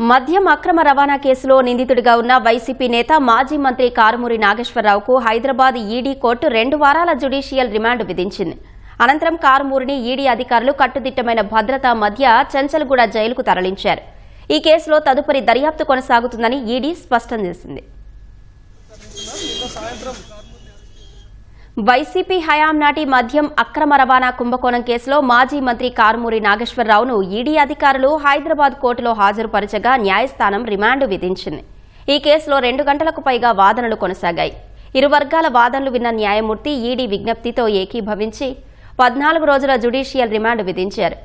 మద్యం అక్రమ రవాణా కేసులో నిందితుడిగా ఉన్న వైసీపీ నేత మాజీ మంత్రి కారుమూరి నాగేశ్వరరావుకు హైదరాబాద్ ఈడీ కోర్టు 2 వారాల జ్యుడిషియల్ రిమాండ్ విధించింది. అనంతరం కారుమూరిని ఈడీ అధికారులు కట్టుదిట్టమైన భద్రతా మధ్య చెంచల్గూడ జైలుకు తరలించారు. ఈ కేసులో తదుపరి దర్యాప్తు కొనసాగుతుందని ఈడీ స్పష్టం చేసింది. వైసీపీ హయాం నాటి మద్యం అక్రమ రవాణా కుంభకోణం కేసులో మాజీ మంత్రి కారుమూరి నాగేశ్వరరావును ఈడీ అధికారులు హైదరాబాద్ కోర్టులో హాజరుపరచగా న్యాయస్థానం రిమాండ్ విధించింది. ఈ కేసులో 2 గంటలకు పైగా వాదనలు కొనసాగాయి. ఇరు వర్గాల వాదనలు విన్న న్యాయమూర్తి ఈడీ విజ్ఞప్తితో ఏకీభవించి 14 రోజుల జ్యుడిషియల్ రిమాండ్ విధించారు.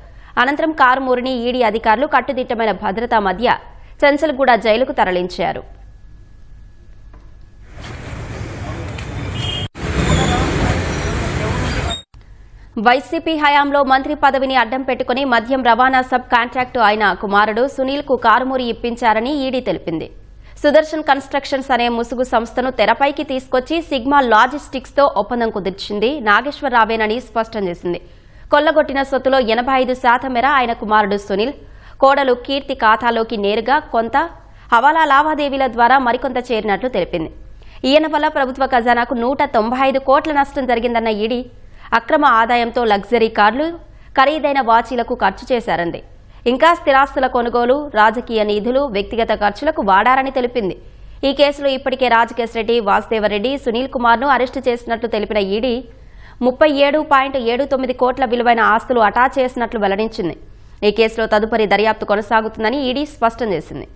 అనంతరం కారుమూరిని ఈడీ అధికారులు కట్టుదిట్టమైన భద్రతా మధ్య చెంచల్గూడ జైలుకు తరలించారు. వైసీపీ హయాంలో మంత్రి పదవిని అడ్డం పెట్టుకుని మద్యం రవాణా సబ్ కాంట్రాక్టు అయిన కుమారుడు సునీల్ కు కారుమూరి ఇప్పించారని ఈడీ తెలిపింది. సుదర్శన్ కన్స్ట్రక్షన్స్ అనే ముసుగు సంస్థను తెరపైకి తీసుకొచ్చి సిగ్మా లాజిస్టిక్స్ తో ఒప్పందం కుదిర్చింది నాగేశ్వరరావేనని స్పష్టం చేసింది. కొల్లగొట్టిన సొత్తులో 85% మేర ఆయన కుమారుడు సునీల్, కోడలు కీర్తి ఖాతాలోకి నేరుగా కొంత, హవాలా లావాదేవీల ద్వారా మరికొంత చేరినట్లు తెలిపింది. ఈయన వల్ల ప్రభుత్వ ఖజానాకు 195 కోట్ల నష్టం జరిగిందన్న ఈడీ అక్రమ ఆదాయంతో లగ్జరీ కార్లు, ఖరీదైన వాచీలకు ఖర్చు చేశారంది. ఇంకా స్థిరాస్తుల కొనుగోలు, రాజకీయ నిధులు, వ్యక్తిగత ఖర్చులకు వాడారని తెలిపింది. ఈ కేసులో ఇప్పటికే రాజకేశ్ రెడ్డి, వాసుదేవరెడ్డి, సునీల్ కుమార్ను అరెస్టు చేసినట్లు తెలిపిన ఈడీ 37.79 కోట్ల విలువైన ఆస్తులు అటా చేసినట్లు వెల్లడించింది. ఈ కేసులో తదుపరి దర్యాప్తు కొనసాగుతుందని ఈడీ స్పష్టం చేసింది.